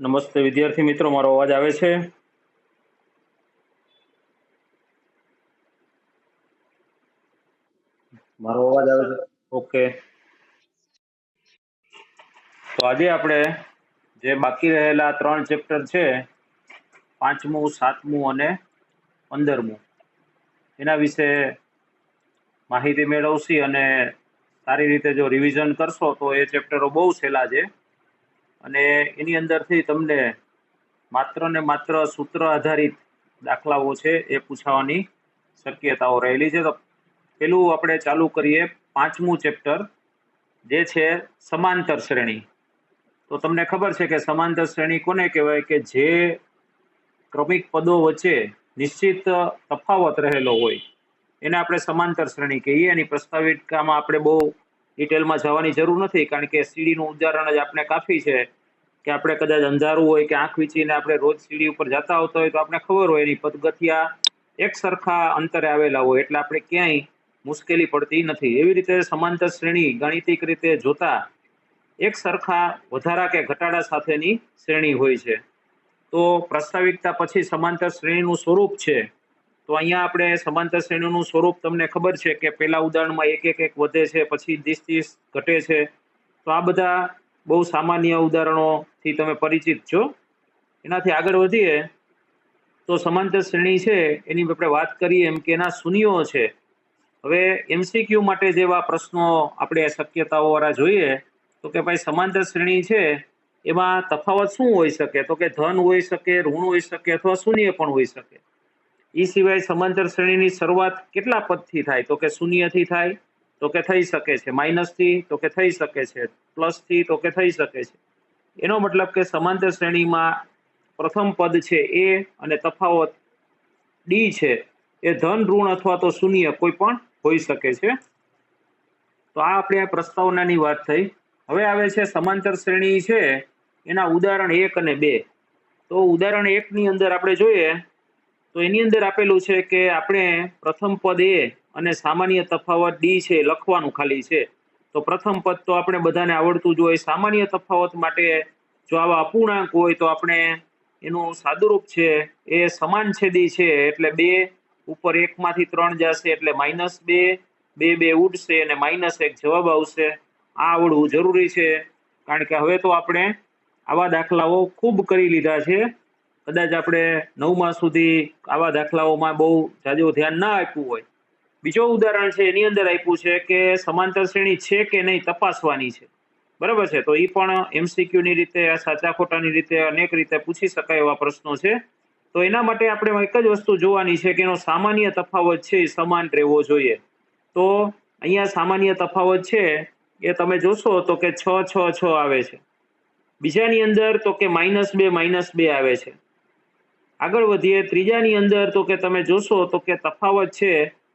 નમસ્તે વિદ્યાર્થી મિત્રો, મારો અવાજ આવે છે? મારો અવાજ આવે છે? ઓકે. તો આજે આપણે જે બાકી રહેલા 3 ચેપ્ટર છે, 5મું, 7મું અને 15મું, એના વિશે માહિતી મેળવશી અને સારી રીતે જો રિવિઝન કરશો તો એ ચેપ્ટરો બહુ સહેલા છે અને એની અંદરથી તમને માત્ર ને માત્ર સૂત્ર આધારિત દાખલાઓ છે એ પૂછાવાની શક્યતાઓ રહેલી છે. તો પેલું આપણે ચાલુ કરીએ 5મું ચેપ્ટર, જે છે સમાંતર શ્રેણી. તો તમને ખબર છે કે સમાંતર શ્રેણી કોને કહેવાય? કે જે ક્રમિક પદો વચ્ચે નિશ્ચિત તફાવત રહેલો હોય એને આપણે સમાંતર શ્રેણી કહીએ. એની પ્રસ્તાવિકામાં આપણે બહુ ડિટેલમાં જવાની જરૂર નથી, કારણ કે સીડીનું ઉદાહરણ જ આપણે કાફી છે કે આપણે કદાચ અંધારું હોય કે આંખ વીંચીને આપણે રોજ સીડી ઉપર જતા આવતા હોય તો આપણે ખબર હોય એની પદગથિયા એક સરખા અંતરે આવેલા હોય, એટલે આપણે ક્યાંય મુશ્કેલી પડતી નથી. એવી રીતે સમાંતર શ્રેણી ગાણિતિક રીતે જોતા એક સરખા વધારા કે ઘટાડા સાથેની શ્રેણી હોય છે. તો પ્રસ્તાવિકતા પછી સમાંતર શ્રેણીનું સ્વરૂપ છે. તો અહીંયા આપણે સમાંતર શ્રેણીનું સ્વરૂપ તમને ખબર છે કે પહેલા ઉદાહરણમાં એક વધે છે, પછી 30 ઘટે છે. તો આ બધા બહુ સામાન્ય ઉદાહરણોથી તમે પરિચિત છો. એનાથી આગળ વધીએ તો સમાંતર શ્રેણી છે એની આપણે વાત કરીએ એમ કે એના શૂન્યો છે. હવે એમસીક્યુ માટે જેવા પ્રશ્નો આપણે શક્યતાઓ વાળા જોઈએ તો કે ભાઈ સમાંતર શ્રેણી છે એમાં તફાવત શું હોઈ શકે? તો કે ધન હોઈ શકે, ઋણ હોઈ શકે અથવા શૂન્ય પણ હોઈ શકે. એ સિવાય સમાંતર શ્રેણીની શરૂઆત કેટલા પદથી થાય? તો કે શૂન્યથી થાય, તો કે થઈ શકે છે, માઇનસથી તો કે થઈ શકે છે, પ્લસથી તો કે થઈ શકે છે. એનો મતલબ કે સમાંતર શ્રેણીમાં પ્રથમ પદ છે એ અને તફાવત ડી છે એ ધન, ઋણ અથવા તો શૂન્ય કોઈ પણ હોઈ શકે છે. તો આ આપણે આ પ્રસ્તાવનાની વાત થઈ. હવે આવે છે સમાંતર શ્રેણી છે એના ઉદાહરણ 1 અને 2. તો ઉદાહરણ 1 ની અંદર આપણે જોઈએ તો એની અંદર આપેલું છે કે આપણે પ્રથમ પદ એ અને સામાન્ય તફાવત ડી છે લખવાનું ખાલી છે. તો પ્રથમ પદ તો આપણે બધાને આવડતું જ હોય. સામાન્ય તફાવત માટે જો આવા અપૂર્ણાંક હોય તો આપણે એનું સાદુરૂપ છે એ સમાન છેદી છે, એટલે 2 ઉપર 1 માંથી 3 જશે એટલે -2, 2 ઉડશે અને -1 જવાબ આવશે. આ આવડવું જરૂરી છે, કારણ કે હવે તો આપણે આવા દાખલાઓ ખૂબ કરી લીધા છે. કદાચ આપણે 9મા સુધી આવા દાખલાઓમાં બહુ જાજુ ધ્યાન ના આપ્યું હોય. બીજો ઉદાહરણ છે એની અંદર આપ્યું છે કે સમાંતર શ્રેણી છે કે નહીં તપાસવાની છે, બરાબર છે? તો એ પણ એમસીક્યુ ની રીતે, સાચા ખોટાની રીતે, અનેક રીતે પૂછી શકાય એવા પ્રશ્નો છે. તો એના માટે આપણે એક જ વસ્તુ જોવાની છે કે એનો સામાન્ય તફાવત છે એ સમાન રહેવો જોઈએ. તો અહીંયા સામાન્ય તફાવત છે એ તમે જોશો તો કે 6, 6, 6 આવે છે. બીજાની અંદર તો કે -2 આવે છે. આગળ વધીએ ત્રીજાની અંદર તો કે તમે જોશો તો કે તફાવત છે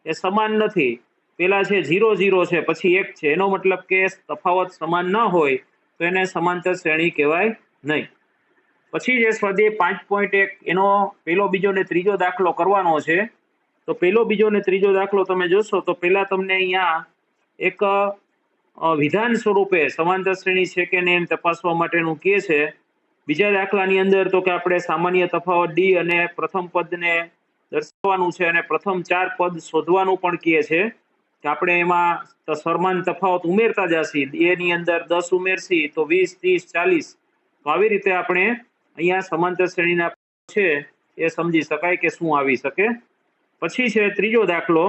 એ સમાન નથી. પેલા છે 0, 0 છે, પછી 1 છે. એનો મતલબ કે તફાવત સમાન ન હોય તો એને સમાંતર શ્રેણી કહેવાય નહીં. પછી જે સ્વાધ્યાય 5.1 એનો પહેલો, બીજો ને ત્રીજો દાખલો કરવાનો છે. તો પહેલો, બીજો ને ત્રીજો દાખલો તમે જોશો તો પહેલા તમને અહીંયા એક વિધાન સ્વરૂપે સમાંતર શ્રેણી છે કે નહીં એમ તપાસવા માટેનું કહે છે. બીજા દાખલાની અંદર તો કે આપણે સામાન્ય તફાવત ડી અને પ્રથમ પદને દર્શાવવાનું છે અને પ્રથમ 4 પદ શોધવાનું પણ કહે છે કે આપણે એમાં સમાન તફાવત ઉમેરતા જશી. એની અંદર 10 ઉમેરશી તો 20, 30, 40. તો આવી રીતે આપણે અહીંયા સમાંતર શ્રેણીના છે એ સમજી શકાય કે શું આવી શકે. પછી છે ત્રીજો દાખલો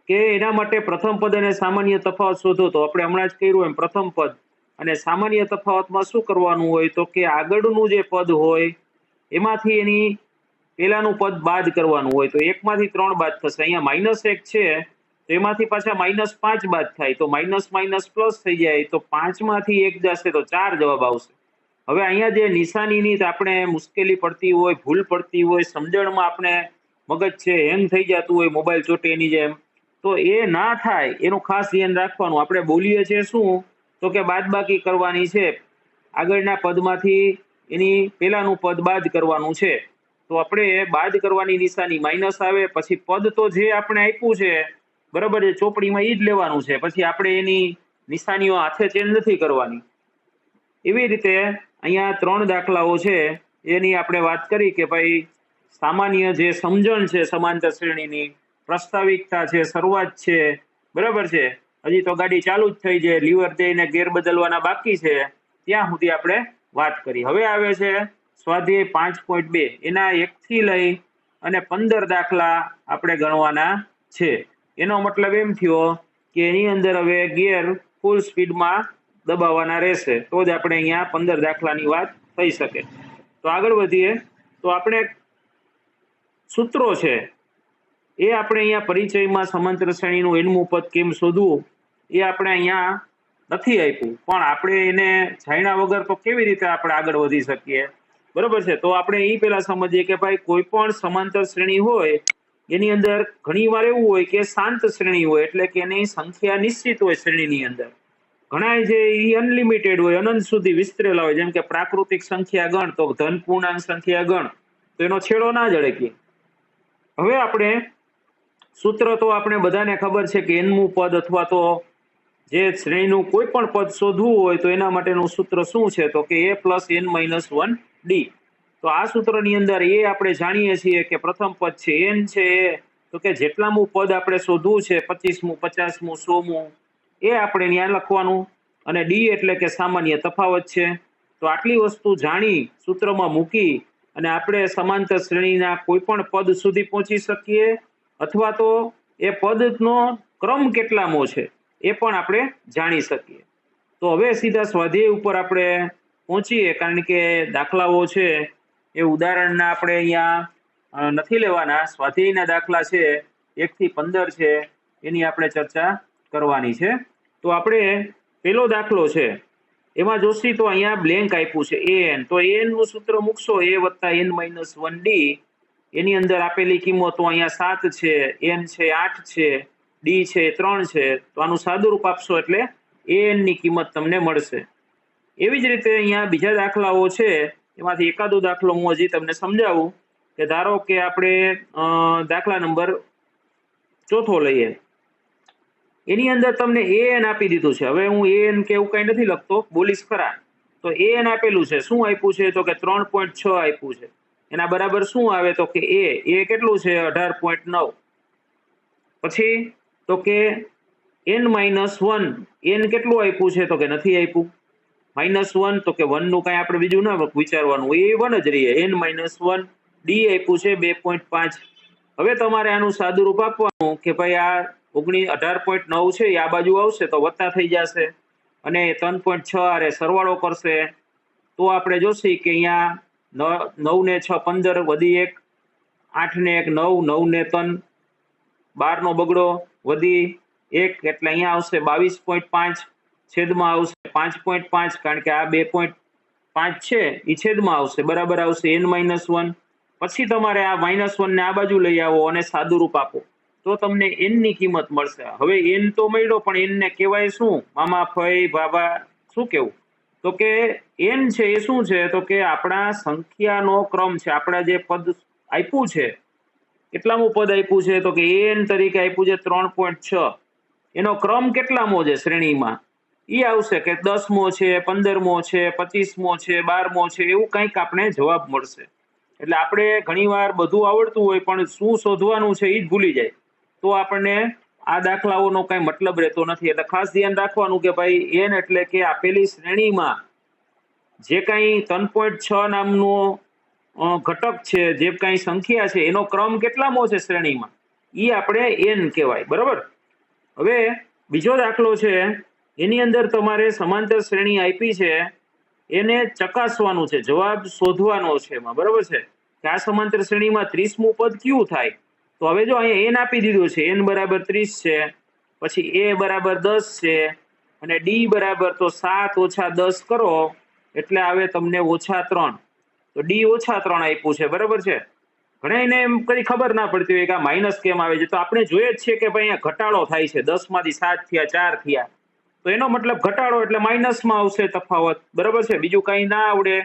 કે એના માટે પ્રથમ પદ અને સામાન્ય તફાવત શોધો. તો આપણે હમણાં જ કર્યું એમ પ્રથમ પદ અને સામાન્ય તફાવતમાં શું કરવાનું હોય? તો કે આગળનું જે પદ હોય એમાંથી એની પેલાનું પદ બાદ કરવાનું હોય. તો 1 માંથી 3 બાદ થશે. અહીંયા -1 છે તો એમાંથી પાછા -5 બાદ થાય તો માઇનસ માઇનસ પ્લસ થઈ જાય. તો 5 માંથી 1 જશે તો 4 જવાબ આવશે. હવે અહીંયા જે નિશાનીની આપણે મુશ્કેલી પડતી હોય, ભૂલ પડતી હોય, સમજણમાં આપણે મગજ છે હેંગ થઈ જતું હોય મોબાઈલ ચોટે એની જેમ, તો એ ના થાય એનું ખાસ ધ્યાન રાખવાનું. આપણે બોલીએ છીએ શું? તો કે બાદબાકી કરવાની છે. આગળના પદમાંથી એની પેલાનું પદ બાદ કરવાનું છે. તો આપણે બાદ કરવાની નિશાની માઇનસ આવે. પછી પદ તો જે આપણે આપ્યું છે બરાબર છે ચોપડીમાં એ જ લેવાનું છે. પછી આપણે એની નિશાનીઓ હાથે ચેન્જ નથી કરવાની. એવી રીતે અહીંયા 3 દાખલાઓ છે એની આપણે વાત કરી કે ભાઈ સામાન્ય જે સમજણ છે સમાંતર શ્રેણીની, પ્રસ્તાવિકતા છે, શરૂઆત છે, બરાબર છે, હજી તો ગાડી ચાલુ જ થઈ છે, લીવર દઈને ગેર બદલવાના બાકી છે, ત્યાં સુધી આપણે વાત કરી. હવે આવે છે સ્વાધ્યાય 5.2, એના 1 થી લઈ અને 15 દાખલા આપણે ગણવાના છે. એનો મતલબ એમ થયો કે એની અંદર હવે ગિયર ફૂલ સ્પીડમાં દબાવવાના રહેશે તો જ આપણે અહીંયા 15 દાખલાની વાત થઈ શકે. તો આગળ વધીએ. તો આપણે સૂત્રો છે એ આપણે અહીંયા પરિચયમાં સમાંતર શ્રેણીનું એનમું પદ કેમ શોધવું એ આપણે અહીંયા નથી આપ્યું, પણ આપણે એને જાણ્યા વગર તો કેવી રીતે આપણે આગળ વધી શકીએ, બરોબર છે. તો આપણે એ પહેલા સમજીએ કે ભાઈ કોઈ પણ સમાંતર શ્રેણી હોય એની અંદર ઘણી વાર એવું હોય કે શાંત શ્રેણી હોય, એટલે કે એની સંખ્યા નિશ્ચિત હોય શ્રેણીની અંદર. ઘણા જે અનલિમિટેડ હોય, અનંત સુધી વિસ્તરેલા હોય, જેમ કે પ્રાકૃતિક સંખ્યા ગણ, તો ધન પૂર્ણાંક સંખ્યા ગણ, તો એનો છેડો ના જ અડકીએ. હવે આપણે સૂત્ર તો આપણે બધાને ખબર છે કે એનમું પદ અથવા તો જે શ્રેણીનું કોઈ પણ પદ શોધવું હોય તો એના માટેનું સૂત્ર શું છે, તો કે a + n-1 d. તો આ સૂત્રની અંદર એ આપણે જાણીએ છીએ કે પ્રથમ પદ છે n છે, તો કે જેટલામું પદ આપણે શોધવું છે, 25મું, 50મું, 100મું, એ આપણે ત્યાં લખવાનું, અને ડી એટલે કે સામાન્ય તફાવત છે. તો આટલી વસ્તુ જાણી સૂત્રમાં મૂકી અને આપણે સમાંતર શ્રેણીના કોઈ પણ પદ સુધી પહોંચી શકીએ, અથવા તો એ પદનો ક્રમ કેટલામો છે એ પણ આપણે જાણી શકીએ. તો હવે સીધા સ્વાધ્યાય ઉપર આપણે પહોંચીએ, કારણ કે દાખલાઓ છે એ ઉદાહરણના આપણે અહીંયા નથી લેવાના. સ્વાધ્યાયના દાખલા છે 1 થી 15 છે, એની આપણે ચર્ચા કરવાની છે. તો આપણે પહેલો દાખલો છે એમાં જોશી તો અહીંયા બ્લેન્ક આપ્યું છે an, તો an નું સૂત્ર મૂકશો a + n-1d. એની અંદર આપેલી કિંમતો અહીંયા 7 છે, n છે 8 છે, d છે 3 છે. તો આનું સાદુરૂપ આપશો એટલે an ની કિંમત તમને મળશે. એવી જ રીતે અહીંયા બીજા દાખલાઓ છે, એમાંથી એકાદો દાખલો હું હજી તમને સમજાવું. કે ધારો કે આપણે દાખલા નંબર 4 લઈએ. એની અંદર તમને an આપી દીધું છે. હવે હું an કે એવું કઈ નથી લખતો, બોલીશ ખરા. તો an આપેલું છે, શું આપ્યું છે, તો કે 3.6 આપ્યું છે. એના બરાબર શું આવે, તો કે a કેટલું છે, 18.9. પછી તો કે n-1, n કેટલું આપ્યું છે, તો કે નથી આપ્યું. -1, તો કે 1 નું કઈ આપણે બીજું ના વિચારવાનું, એ 1 જ રહીએ. n-1, d આપ્યું છે 2.5. હવે તમારે આનું સાદુરૂપ આપવાનું કે ભાઈ આ 18.9 છે એ આ બાજુ આવશે તો વત્તા થઈ જશે, અને 3.6 આરે સરવાળો કરશે તો આપણે જોશી કે અહીંયા 9 ને 6 15, વધી 1, 8 ને 1 9, 9 ને 3 12 નો બગડો, વધી 1, એટલે અહીંયા આવશે 22.5, છેદમાં આવશે 5.5, કારણ કે આ 2.5 છે એ છેદમાં આવશે, બરાબર આવશે n-1. પછી તમારે આ -1 ને આ બાજુ લઈ આવો અને સાદુરૂપ આપો તો તમને n ની કિંમત મળશે. હવે n તો મળ્યો, પણ n ને કહેવાય શું, મામા, ફઈ, બાબા, શું કેવું? તો કે n છે એ શું છે, તો કે આપણા સંખ્યાનો ક્રમ છે. આપણા જે પદ આપ્યું છે, કેટલામું પદ આપ્યું છે, તો કે n તરીકે આપ્યું છે 3.6. એનો ક્રમ કેટલામો છે શ્રેણીમાં એ આવશે કે 10મો છે, 15મો છે, 25મો છે, 12મો છે, એવું કંઈક આપણે જવાબ મળશે. એટલે આપણે ઘણીવાર બધું આવડતું હોય પણ શું શોધવાનું છે એ જ ભૂલી જાય, તો આપણને આ દાખલાઓનો કઈ મતલબ રહેતો નથી. એટલે ખાસ ધ્યાન રાખવાનું કે ભાઈ n એટલે કે આપેલી શ્રેણીમાં જે કઈ 3.6 નામનો ઘટક છે, જે કઈ સંખ્યા છે, એનો ક્રમ કેટલામો છે શ્રેણીમાં, એ આપણે n કહેવાય, બરાબર. હવે બીજો દાખલો છે, એની અંદર તમારે સમાંતર શ્રેણી આપી છે, એને ચકાસવાનું છે, જવાબ શોધવાનો છે એમાં, બરાબર છે, કે આ સમાંતર શ્રેણીમાં 30મું પદ કયું થાય. તો હવે જો અહીંયા n આપી દીધું છે, n બરાબર 30 છે, પછી a બરાબર 10 છે, અને d બરાબર તો 7 ઓછા 10 કરો એટલે આવે તમને -3. તો d -3 આપ્યું છે, બરાબર છે. ઘણાને એમ કઈ ખબર ના પડતી હોય કે આ માઇનસ કેમ આવે છે, તો આપણે જોઈએ જ છીએ કે ભાઈ અહીંયા ઘટાડો થાય છે, 10 માંથી 7 થયા, 4 થયા, તો એનો મતલબ ઘટાડો એટલે માઇનસમાં આવશે તફાવત, બરાબર છે. બીજું કઈ ના આવડે,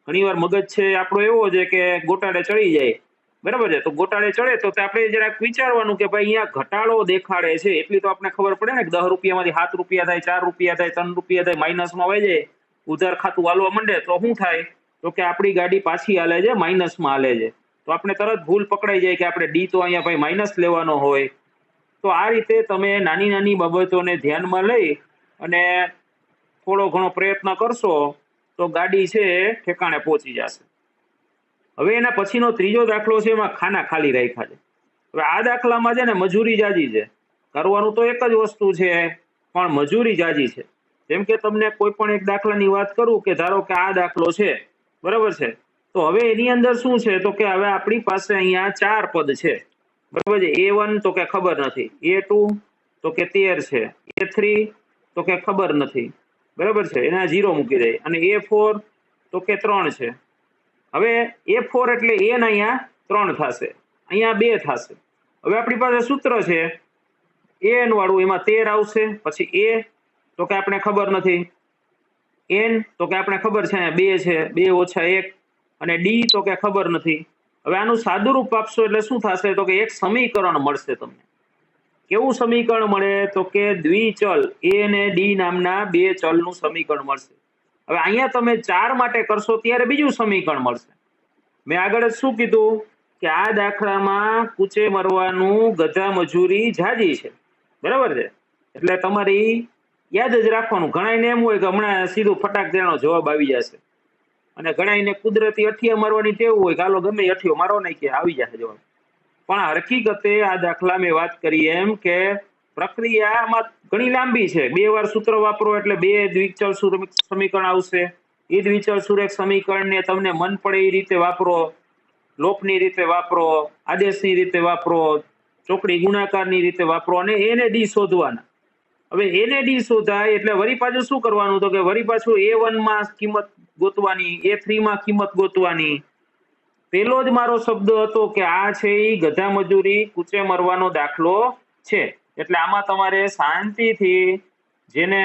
ઘણીવાર મગજ છે આપણો એવો છે કે ગોટાળે ચડી જાય, બરાબર છે. તો ગોટાળે ચડે તો આપણે જરાક વિચારવાનું કે ભાઈ અહીંયા ઘટાડો દેખાડે છે, એટલી તો આપણે ખબર પડે ને કે 10 રૂપિયામાંથી 7 રૂપિયા થાય, 4 રૂપિયા થાય, 3 રૂપિયા થાય, માઇનસમાં વહી જાય ઉધાર ખાતું હાલવા માંડે તો શું થાય? તો કે આપણી ગાડી પાછી હાલે છે, માઇનસમાં હાલે છે. તો આપણે તરત ભૂલ પકડાઈ જાય કે આપણે ડી તો અહીંયા ભાઈ માઇનસ લેવાનો હોય. તો આ રીતે તમે નાની નાની બાબતોને ધ્યાનમાં લઈ અને થોડો ઘણો પ્રયત્ન કરશો તો ગાડી છે ઠેકાણે પહોંચી જશે. હવે એના પછીનો ત્રીજો દાખલો છે, એમાં ખાના ખાલી રાખ્યા છે. હવે આ દાખલામાં છે ને મજૂરી જાજી છે. કરવાનું તો એક જ વસ્તુ છે, પણ મજૂરી જાજી છે. જેમ કે તમને કોઈ પણ એક દાખલાની વાત કરું કે ધારો કે આ દાખલો છે, બરાબર છે. તો હવે એની અંદર શું છે તો કે હવે આપણી પાસે અહીંયા 4 પદ છે, બરાબર છે. A1 તો કે ખબર નથી, A2 તો કે 13 છે, A3 તો કે ખબર નથી, બરાબર છે, એના 0 મૂકી દે, અને A4 તો કે 3 છે. હવે A4 એટલે n અહીંયા 3 થશે, અહીંયા 2 થશે. હવે આપણી પાસે સૂત્ર છે n વાળું, એમાં 13 આવશે, પછી A તો કે આપણે ખબર નથી, n તો કે આપણે ખબર છે 2 છે, 2 ઓછા 1, અને d તો કે ખબર નથી. હવે આનું સાદુરૂપ આપશો એટલે શું થશે તો કે એક સમીકરણ મળશે તમને. કેવું સમીકરણ મળે તો કે દ્વિચલ a અને d નામના 2 ચલનું સમીકરણ મળશે. હવે અહીંયા તમે 4 માટે કરશો ત્યારે બીજું સમીકરણ મળશે. મેં આગળ જ શું કીધું કે આ દાખલામાં કૂચે મરવાનું ગધા મજૂરી જાજી છે, બરાબર છે. એટલે તમારી યાદ જ રાખવાનું. ઘણાને એમ હોય કે હમણાં સીધું ફટાક દેવાનો જવાબ આવી જશે, અને ઘણાને કુદરતી અઠિયા મારવાની ટેવ હોય કે હાલો ગમે અઠિયો મારો નહીં કે આવી જશે જવાબ. પણ હકીકતે આ દાખલા મેં વાત કરી એમ કે પ્રક્રિયામાં ઘણી લાંબી છે. 2 વાર સૂત્ર વાપરો એટલે 2 દ્વિચલ સમીકરણ આવશે. એ દ્વિચલ સુરેખ સમીકરણને તમને મન પડે એ રીતે વાપરો, લોપની રીતે વાપરો, આદેશની રીતે વાપરો, ચોકડી ગુણાકારની રીતે વાપરો, અને એને ડી શોધવાના. હવે એને ડી શોધાય એટલે વળી પાછું શું કરવાનું તો કે વળી પાછું A1 માં કિંમત ગોતવાની, A3 માં કિંમત ગોતવાની. પેલો જ મારો શબ્દ હતો કે આ છે એ ગધા મજૂરી કૂચે મરવાનો દાખલો છે. એટલે આમાં તમારે શાંતિથી, જેને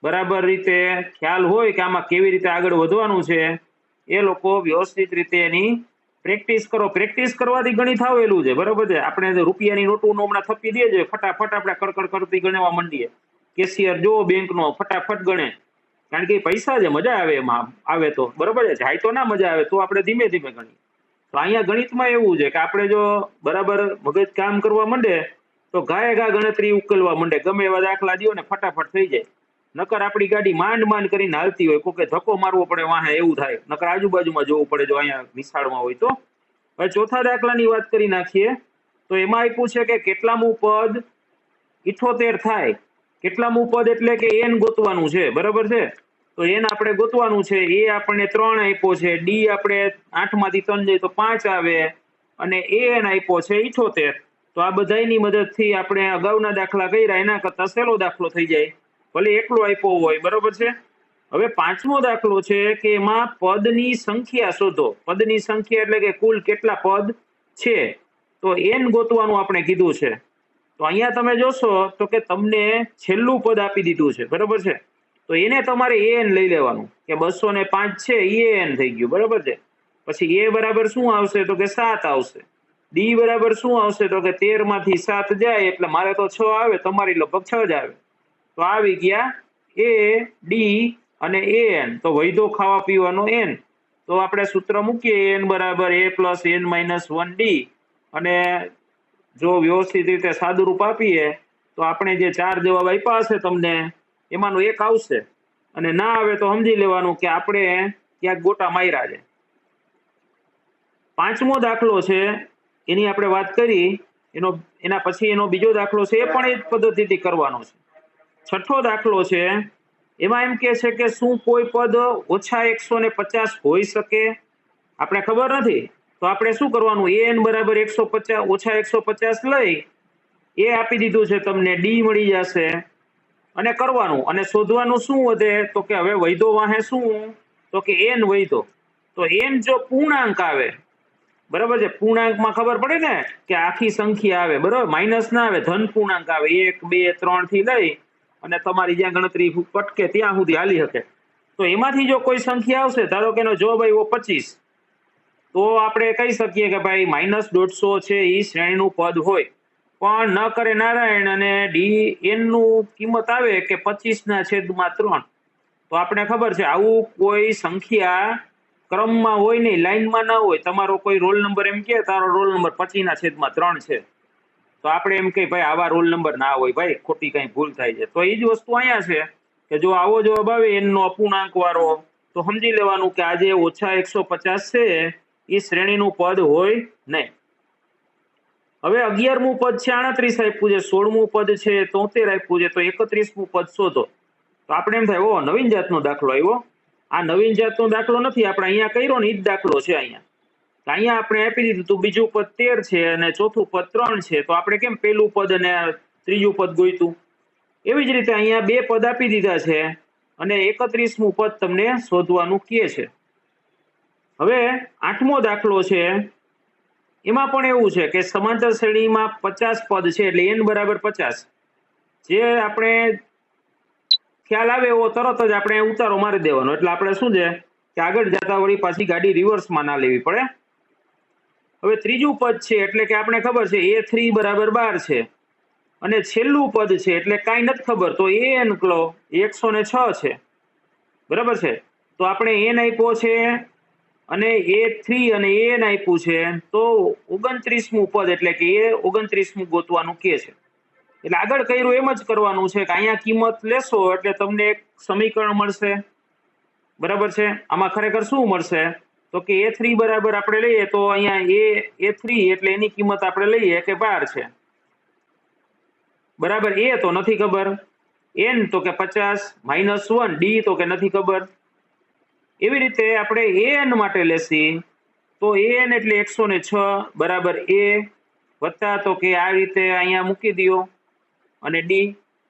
બરાબર રીતે ખ્યાલ હોય કે આમાં કેવી રીતે આગળ વધવાનું છે, એ લોકો વ્યવસ્થિત રીતે એની પ્રેક્ટિસ કરો. પ્રેક્ટિસ કરવાથી ગણિત આવેલું છે, બરાબર છે. આપણે રૂપિયાની નોટું હમણાં થપ્પી દે છે, ફટાફટ આપણે કડકડ કરતી ગણવા માંડીએ. કેશિયર જો બેંકનો ફટાફટ ગણે, કારણ કે પૈસા છે, મજા આવે એમાં આવે તો, બરાબર છે. જાય તો ના મજા આવે, તો આપણે ધીમે ધીમે ગણીએ. તો અહીંયા ગણિતમાં એવું છે કે આપણે જો બરાબર મગજ કામ કરવા માંડે તો ઘાએ ઘા ગણતરી ઉકેલવા માંડે. ગમે એવા દાખલા દો ને ફટાફટ થઈ જાય. નકર આપણી ગાડી માંડ માંડ કરીને હાલતી હોય, કોકે ધક્કો મારવો પડે વાહે એવું થાય, નકર આજુબાજુમાં જોવું પડે જો અહીંયા વિશાળમાં હોય તો. હવે ચોથા દાખલાની વાત કરી નાખીએ. તો એમાં આપ્યું છે કે કેટલામું પદ 78 થાય. કેટલામું પદ એટલે કે n ગોતવાનું છે, બરાબર છે. તો n આપણે ગોતવાનું છે. એ આપણને 3 આપ્યો છે, ડી આપણે 8 માંથી 3 જાય તો 5 આવે, અને an આપ્યો છે 78. તો આ બધાની મદદથી આપણે અગાઉના દાખલા કર્યા એના કરતા સહેલો દાખલો થઈ જાય, ભલે એકલો આપ્યો હોય, બરાબર છે. હવે 5મો દાખલો છે કે એમાં પદની સંખ્યા શોધો. પદની સંખ્યા એટલે કે કુલ કેટલા પદ છે, તો n ગોતવાનું આપણે કીધું છે. તો અહીંયા તમે જોશો તો કે તમને છેલ્લું પદ આપી દીધું છે, બરાબર છે. તો એને તમારે an લઈ લેવાનું કે 205 છે એ an થઈ ગયું, બરાબર છે. પછી a બરાબર શું આવશે તો કે 7 આવશે. ડી બરાબર શું આવશે તો કે 13 માંથી 7 જાય એટલે મારે તો 6 આવે, તમારી લગભગ 6 જ આવે. તો આવી ગયા a, ડી અને an. તો વૈધો ખાવા પીવાનો n. તો આપણે સૂત્ર મૂકીએ n બરાબર a plus n minus 1d. અને જો વ્યવસ્થિત રીતે સાદુરૂપ આપીએ તો આપણે જે 4 જવાબ આપ્યા હશે તમને એમાંનો એક આવશે, અને ના આવે તો સમજી લેવાનું કે આપણે ક્યાંક ગોટા માર્યા છે. 5મો દાખલો છે એની આપણે વાત કરી, એના પછી એનો બીજો દાખલો છે, એ પણ એ જ પદ્ધતિથી કરવાનો છે. 6થો દાખલો છે, એમાં એમ કે છે કે શું કોઈ પદ ઓછા 150 હોઈ શકે? આપણે ખબર નથી, તો આપણે શું કરવાનું, an બરાબર 150 ઓછા 150 લઈ, એ આપી દીધું છે તમને, ડી મળી જશે, અને કરવાનું. અને શોધવાનું શું વધે તો કે હવે વૈધો વાહે શું તો કે n વૈધો. તો n જો પૂર્ણાંક આવે, બરાબર છે, પૂર્ણાંકમાં ખબર પડે ને કે આખી સંખ્યા આવે, બરાબર, માઇનસ ના આવે, ધન પૂર્ણાંક આવે. 1, 2, 3 થી લઈ અને તમારી જ્યાં ગણતરી પટકે ત્યાં સુધી હાલી શકે. તો એમાંથી જો કોઈ સંખ્યા આવશે, ધારો કે એનો જવાબ આવ્યો 25, તો આપણે કહી શકીએ કે ભાઈ -150 છે એ શ્રેણીનું પદ હોય. પણ ન કરે નારાયણ અને ડી n નું કિંમત આવે કે 25/3. તો આપણે ખબર છે આવું કોઈ સંખ્યા ક્રમમાં હોય નહીં, લાઈનમાં ના હોય. તમારો કોઈ રોલ નંબર એમ કે તારો રોલ નંબર 25/3 છે, તો આપણે એમ કે ભાઈ આવા રોલ નંબર ના હોય ભાઈ, ખોટી કઈ ભૂલ થાય છે. તો એ જ વસ્તુ અહીંયા છે કે જો આવો જવાબ આવે n નો અપૂર્ણાંક વાળો, તો સમજી લેવાનું કે આ જે -150 છે એ શ્રેણીનું પદ હોય નહીં. હવે 11મું પદ છે 38 આપ્યું છે, 16મું પદ છે 73 આપ્યું છે, તો 31મું પદ શોધો. તો આપણે એમ થાય ઓ નવીન જાતનો દાખલો આવ્યો. આ નવીન જાતનો દાખલો નથી, આપણે અહીંયા કર્યો ને એ જ દાખલો છે. અહીંયા આપણે આપી દીધું તું બીજું પદ 13 છે અને ચોથું પદ 3 છે, તો આપણે કેમ પેલું પદ અને ત્રીજું પદ ગોઈતું, એવી જ રીતે અહીંયા બે પદ આપી દીધા છે અને 31મું પદ તમને શોધવાનું કહે છે. હવે 8મો દાખલો છે, એમાં પણ એવું છે કે સમાંતર શ્રેણીમાં 50 પદ છે, એટલે n બરાબર 50. જે આપણે ખ્યાલ આવે એવો તરત જ આપણે ઉતારો મારી દેવાનો, એટલે આપણે શું છે કે આગળ જતા વળી પાછી ગાડી રિવર્સમાં ના લેવી પડે. હવે ત્રીજું પદ છે એટલે કે આપણે ખબર છે A3 બરાબર 12 છે, અને છેલ્લું પદ છે એટલે કાંઈ નથી ખબર, તો an લો 106 છે, બરાબર છે. તો આપણે n આપ્યો છે અને A3 અને an આપ્યું છે, તો 29મું પદ એટલે કે એ 29મું ગોતવાનું કે છે. એટલે આગળ કર્યું એમ જ કરવાનું છે કે અહીંયા કિંમત લેશો એટલે તમને એક સમીકરણ મળશે, બરાબર છે. આમાં ખરેખર શું મળશે તો કે A3 બરાબર આપણે લઈએ તો અહીંયા A3 એટલે એની કિંમત આપણે લઈએ કે 12 છે, બરાબર. એ તો નથી ખબર, n તો કે 50 -1, d તો કે નથી ખબર. એવી રીતે આપણે an માટે લેશી તો an એટલે 106 બરાબર a વત્તા તો કે આ રીતે અહીંયા મૂકી દો અને d,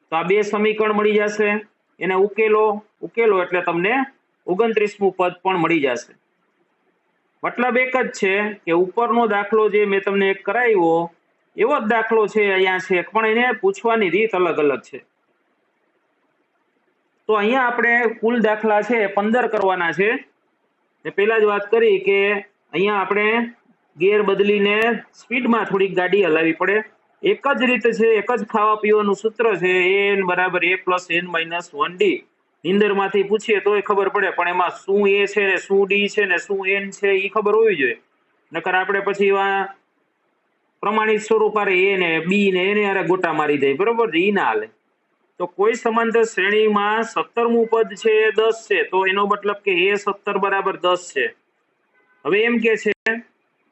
તો આ બે સમીકરણ મળી જશે. એને ઉકેલો એટલે તમને 29મું પદ પણ મળી જશે. મતલબ એક જ છે કે ઉપરનો દાખલો જે મેં તમને એક કરાવ્યો એવો જ દાખલો છે અહીંયા છે, પણ એને પૂછવાની રીત અલગ અલગ છે. તો અહીંયા આપણે કુલ દાખલા છે 15 કરવાના છે. પહેલા જ વાત કરી કે અહીંયા આપણે ગેર બદલીને સ્પીડમાં થોડીક ગાડી હલાવી પડે. એક જ રીત છે, એક જ ખાવા પીવાનું સૂત્ર છે, an બરાબર a + n - 1d. નિંદરમાંથી પૂછીએ તોય ખબર પડે, પણ એમાં શું a છે ને શું d છે ને શું n છે એ ખબર હોવી જોઈએ. નકર આપણે પછી પ્રમાણિત સ્વરૂપ આરે a ને b ને એને આરે ગોટા મારી દે, બરોબર, એ ના હાલે. તો કોઈ સમાંતર શ્રેણીમાં 17મું પદ છે એ 10 છે, તો એનો મતલબ કે a17 બરાબર 10 છે. હવે એમ કે છે,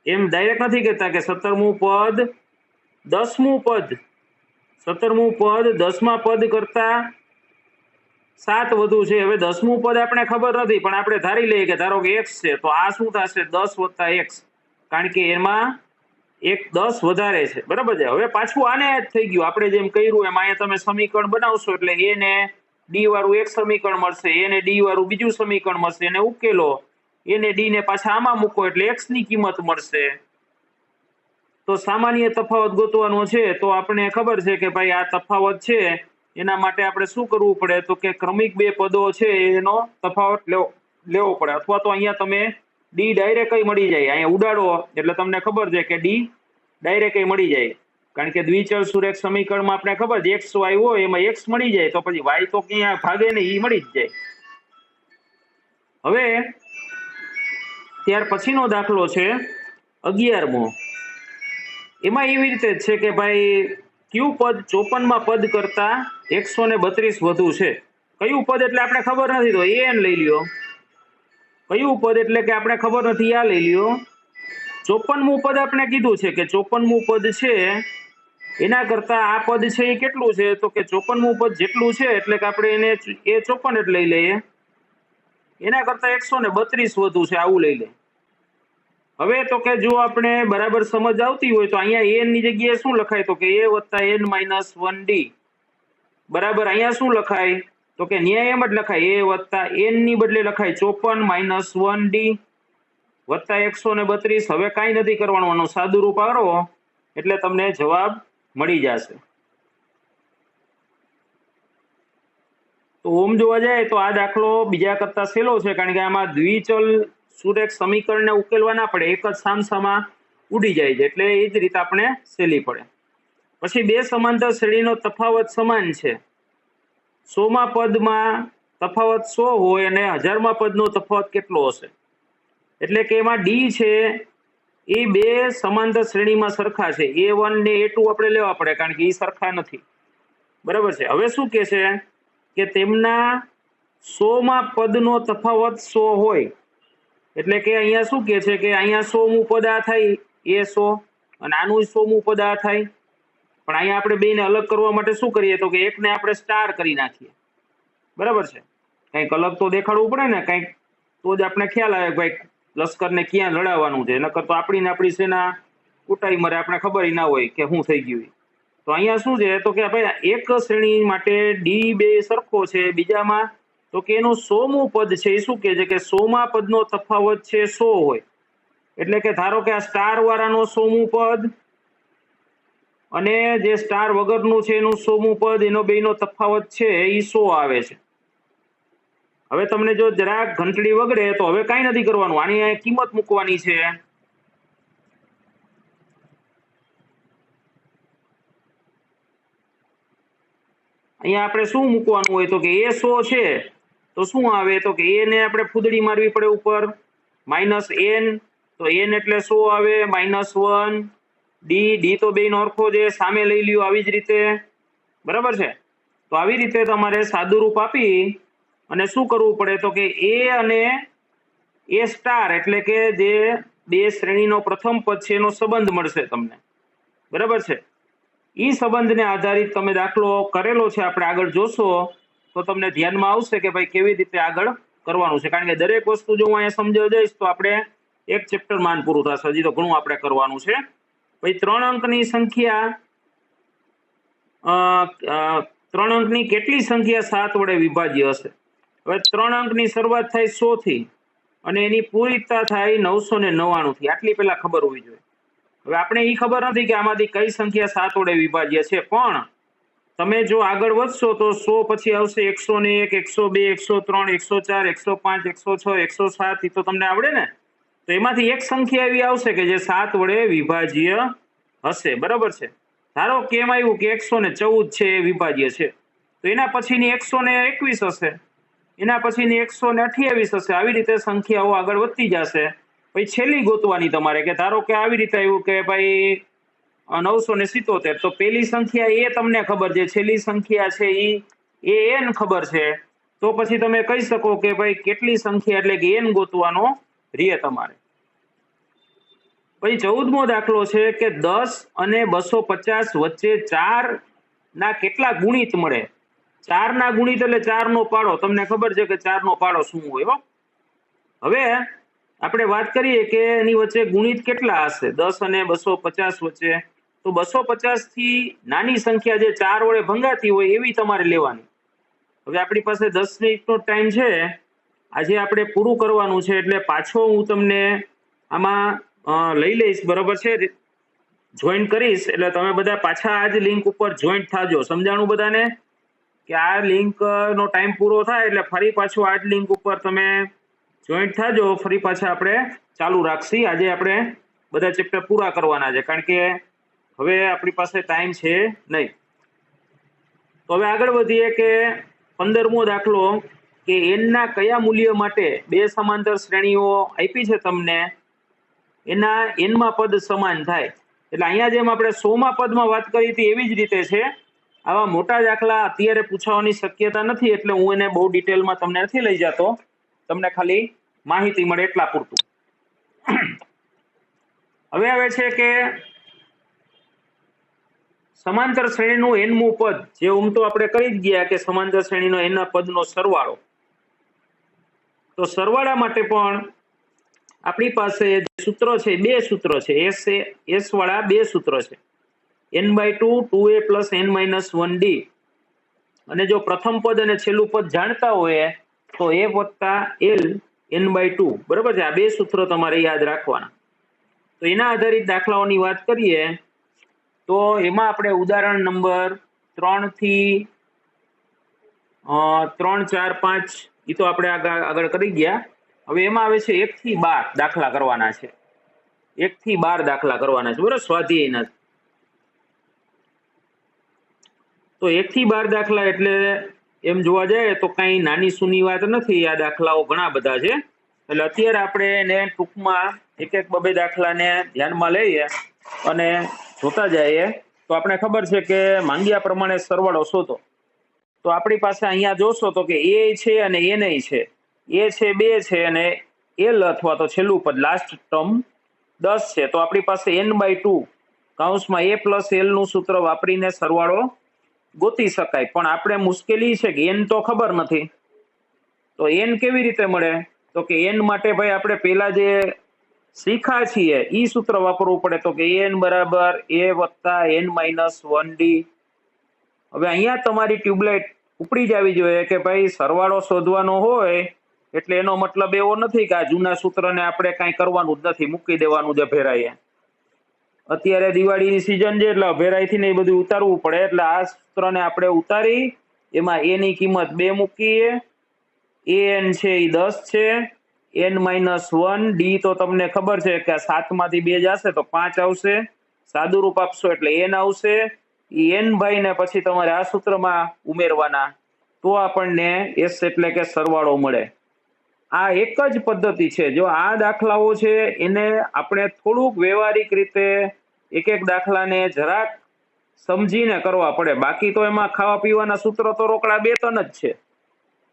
એમ ડાયરેક્ટ નથી કહેતા કે 17મું પદ 10મું પદ 17મું પદ 10મા પદ કરતા 7 વધુ છે. હવે 10મું પદ આપણે ખબર નથી, પણ આપણે ધારી લઈએ કે ધારો કે x છે, તો આ શું થશે 10 + x, કારણ કે એમાં એક 10 વધારે છે, બરાબર છે. હવે પાછું આને જ થઈ ગયું, આપણે જેમ કર્યું એમ અહીંયા તમે સમીકરણ બનાવશો એટલે a ને d વાળું એક સમીકરણ મળશે, a ને d વાળું બીજું સમીકરણ મળશે, એને ઉકેલો, a ને d ને પાછા આમાં મૂકો એટલે x ની કિંમત મળશે. તો સામાન્ય તફાવત ગોતવાનો છે, તો આપણે ખબર છે કે ભાઈ આ તફાવત છે એના માટે આપણે શું કરવું પડે તો કે ક્રમિક બે પદો છે એનો તફાવત લેવો પડે, અથવા તો અહીંયા તમે d ડાયરેક્ટ મળી જાય, અહીંયા ઉડાડો એટલે તમને ખબર છે કે d ડાયરેક્ટ મળી જાય, કારણ કે દ્વિચલ સુરેખ સમીકરણમાં આપણે ખબર છે x y હોય એમાં x મળી જાય, તો પછી y તો ક્યાં ભાગે ને એ મળી જ જાય. હવે ત્યાર પછીનો દાખલો છે 11મો. એમાં એવી રીતે છે કે ભાઈ કયું પદ 54મા પદ કરતા 132 વધુ છે. કયું પદ એટલે આપણે ખબર નથી, તો an લઈ લ્યો. કયું પદ એટલે કે આપણે ખબર નથી, આ લઈ લ્યો. 54મું પદ આપણે કીધું છે કે 54મું પદ છે એના કરતા આ પદ છે એ કેટલું છે, તો કે 54મું પદ જેટલું છે એટલે કે આપણે એને A54 જ લઈ લઈએ, એના કરતા 132 વધુ છે, આવું લઈ લઈએ. હવે તો કે જો આપણે બરાબર સમજ આવતી હોય તો અહીંયા n ની જગ્યાએ શું લખાય તો કે a + n - 1d બરાબર. અહીંયા શું લખાય તો કે ન્યાય એમ જ લખાય, a + n ની બદલે લખાય 54 - 1d વત્તા 132. હવે કાંઈ નથી કરવાનું, આનું સાદું રૂપ આવો એટલે તમને જવાબ મળી જશે. તો ઓમ જોવા જાય તો આ દાખલો બીજા કરતા સહેલો છે, કારણ કે આમાં દ્વિચલ સુરેખ સમીકરણને ઉકેલવા ના પડે, એક જ સામસામા ઉડી જાય છે, એટલે એ જ રીતે આપણે સહેલી પડે. પછી બે સમાંતર શ્રેણીનો તફાવત સમાન છે. 100મા પદમાં તફાવત 100 હોય અને 1000માં પદનો તફાવત કેટલો હશે? એટલે કે એમાં ડી છે એ બે સમાંતર શ્રેણીમાં સરખા છે, A1 ને A2 આપણે લેવા પડે કારણ કે એ સરખા નથી, બરાબર છે। હવે શું કે છે કે તેમના 100માં પદનો તફાવત 100 હોય, એટલે કે અહીંયા શું કે છે કે અહીંયા 100મું પદ આ થાય એ 100 અને આનું 100મું પદ આ થાય, પણ અહીંયા આપણે બેને અલગ કરવા માટે શું કરીએ તો કે એકને આપણે સ્ટાર કરી નાખીએ, બરાબર છે। કંઈક અલગ તો દેખાડવું પડે ને, કંઈક તો જ આપણે ખ્યાલ આવે ભાઈ લશ્કરને ક્યાં લડાવવાનું છે, નકર તો આપણી સેના કુટાઈ મરે, આપણે ખબર ના હોય કે શું થઈ ગયું। તો અહીંયા શું છે તો કે ભાઈ એક શ્રેણી માટે ડી બે સરખો છે, બીજામાં તો કે એનું 100મું પદ છે એ શું કહે છે કે 100માં પદનો તફાવત છે 100 હોય, એટલે કે ધારો કે આ સ્ટાર વાળાનો 100મું પદ અને જે સ્ટાર વગરનું છે એનું 100મું પદ, એનો બેનો તફાવત છે એ 100 આવે છે। હવે તમને જો જરાક ઘંટડી વગડે તો હવે કાંઈ નથી કરવાનું, આની અહીં કિંમત મૂકવાની છે। અહીંયા આપણે શું મૂકવાનું હોય તો કે એ 100 છે તો શું આવે તો કે એ ને આપણે ફૂદડી મારવી પડે ઉપર, માઇનસ n, તો n એટલે 100 આવે, -1 ડી તો બેનો હરખો છે, સામે લઈ લ્યો આવી જ રીતે, બરાબર છે। તો આવી રીતે તમારે સાદુરૂપ આપી અને શું કરવું પડે તો કે એ અને એ સ્ટાર એટલે કે જે બે શ્રેણીનો પ્રથમ પદ છે એનો સંબંધ મળશે તમને, બરાબર છે। ઈ સંબંધને આધારિત તમે દાખલો કરેલો છે, આપણે આગળ જોશો તો તમને ધ્યાનમાં આવશે કે ભાઈ કેવી રીતે આગળ કરવાનું છે, કારણ કે દરેક વસ્તુ જો હું અહીંયા સમજાવવા જઈશ તો આપણે એક ચેપ્ટર માન પૂરું થશે, હજી તો ઘણું આપણે કરવાનું છે। ભાઈ 3 અંકની સંખ્યા 3 અંકની કેટલી સંખ્યા 7 વડે વિભાજ્ય હશે? હવે 3 અંકની શરૂઆત થાય 100 થી અને એની પૂરિતતા થાય 999 થી, આટલી પહેલા ખબર હોવી જોઈએ। હવે આપણે એ ખબર નથી કે આમાંથી કઈ સંખ્યા 7 વડે વિભાજ્ય છે, પણ તમે જો આગળ વધશો તો 100 પછી આવશે 101, 102, 103, 104, 105, 106, 107, એ તો તમને આવડે ને, તો એમાંથી એક સંખ્યા એવી આવશે કે જે 7 વડે વિભાજ્ય હશે, બરાબર છે। ધારો કે એમ આવ્યું કે 114 છે એ વિભાજ્ય છે, તો એના પછીની 121 હશે, એના પછીની 128 હશે, આવી રીતે સંખ્યાઓ આગળ વધતી જશે। પછી છેલ્લી ગોતવાની તમારે કે ધારો કે આવી રીતે આવ્યું કે ભાઈ 977, તો પેલી સંખ્યા એ તમને ખબર છે, છેલ્લી સંખ્યા છે એ n ખબર છે, તો પછી તમે કહી શકો કે ભાઈ કેટલી સંખ્યા એટલે કે n ગોતવાનો રહે તમારે। પછી 14મો દાખલો છે કે 10 અને 250 વચ્ચે 4 ના કેટલા ગુણિત મળે? 4 ના ગુણિત એટલે 4 નો પાડો, તમને ખબર છે કે 4 નો પાડો શું હોય। હવે આપણે વાત કરીએ કે એની વચ્ચે ગુણિત કેટલા હશે 10 અને 250 વચ્ચે, તો 250 થી નાની સંખ્યા જે 4 વડે ભંગાતી હોય એવી તમારે લેવાની। હવે આપણી પાસે 10 મિનિટનો ટાઈમ છે, આજે આપણે પૂરું કરવાનું છે, એટલે પાછો હું તમને આમાં લઈ લઈશ, બરોબર છે, જોઈન કરીશ, એટલે તમે બધા પાછા આ જ લિંક ઉપર જોઈન્ટ થાજો। સમજાણું બધાને કે આ લિંક નો ટાઈમ પૂરો થાય એટલે ફરી પાછું આ જ લિંક ઉપર તમે જોઈન્ટ થાજો, ફરી પાછા આપણે ચાલુ રાખશી। આજે આપણે બધા ચેપ્ટર પૂરા કરવાના છે, કારણ કે હવે આપણી પાસે ટાઈમ છે નહીં। તો હવે આગળ વધીએ કે 15મો દાખલો કે n ના કયા મૂલ્ય માટે બે સમાંતર શ્રેણીઓ આપી છે તમને, એના n માં પદ સમાન થાય। એટલે અહીંયા જેમ આપણે 100માં પદમાં વાત કરી હતી એવી જ રીતે છે। આવા મોટા દાખલા અત્યારે પૂછવાની શક્યતા નથી, એટલે હું એને બહુ ડિટેલમાં તમને નથી લઈ જતો, તમને ખાલી માહિતી મળે એટલા પૂરતું। હવે આવે છે કે સમાંતર શ્રેણીનું n મું પદ, જે તો આપણે કરી જ ગયા કે સમાંતર શ્રેણીનો n ના પદનો સરવાળો, તો સરવાળા માટે પણ આપણી પાસે જે સૂત્ર છે, બે સૂત્ર છે, s વાળા બે સૂત્ર છે, n/2 2a + n-1d, અને જો પ્રથમ પદ અને છેલ્લું પદ જાણતા હોય તો a + l n/2, બરાબર છે। આ બે સૂત્રો તમારે યાદ રાખવાના। તો એના આધારિત દાખલાઓની વાત કરીએ તો એમાં આપણે ઉદાહરણ નંબર 3 થી 3, 4, 5 એ તો આપણે આગળ કરી ગયા। હવે એમાં આવે છે 1 થી 12 દાખલા કરવાના છે, 1 થી 12 દાખલા કરવાના છે, બરાબર, સ્વાધ્યાયના। તો 1 થી 12 દાખલા એટલે એમ જોવા જાય તો કઈ નાની સૂની વાત નથી, આ દાખલાઓ ઘણા બધા છે, એટલે અત્યારે આપણે એને ટૂંકમાં એક એક બબે દાખલાને ધ્યાનમાં લઈએ અને જોતા જઈએ. તો આપણે ખબર છે કે માંગ્યા પ્રમાણે સરવાળો શોધો. તો આપણી પાસે અહીંયા જોશો તો કે એ છે અને એ નહીં છે, એ છે 2 છે અને એલ અથવા તો છેલ્લું પદ લાસ્ટ ટર્મ 10 છે. તો આપણી પાસે n/2 કૌંસમાં a પ્લસ એલ નું સૂત્ર વાપરીને સરવાળો ગોતી શકાય. પણ આપણે મુશ્કેલી છે કે n તો ખબર નથી, તો n કેવી રીતે મળે? તો કે n માટે ભાઈ આપણે પેલા જે શીખા છીએ ઈ સૂત્ર વાપરવું પડે. તો કે n બરાબર a + n-1d. હવે અહીંયા તમારી ટ્યુબલાઇટ ઉપડી જવી જોઈએ કે ભાઈ સરવાળો શોધવાનો હોય એટલે એનો મતલબ એવો નથી કે આ જૂના સૂત્રને આપણે કાંઈ કરવાનું જ નથી, મૂકી દેવાનું છે ભેરાઈએ. અત્યારે દિવાળીની સિઝન છે એટલે ભેરાઈથી ને એ બધું ઉતારવું પડે, એટલે આ સૂત્રને આપણે ઉતારી એમાં a ની કિંમત 2 મૂકીએ, an છે એ 10 છે, n-1 d તો તમને ખબર છે કે 7 માંથી 2 જશે તો 5 આવશે, સાદુરૂપ આપશો એટલે n આવશે, n ભાઈ ને પછી તમારે આ સૂત્રમાં ઉમેરવાના, તો આપણને s એટલે કે સરવાળો મળે. આ એક જ પદ્ધતિ છે. જો આ દાખલાઓ છે એને આપણે થોડુંક વ્યવહારિક રીતે એક એક દાખલાને જરાક સમજીને કરવા પડે, બાકી તો એમાં ખાવા પીવાના સૂત્ર તો રોકડા 2-3 જ છે,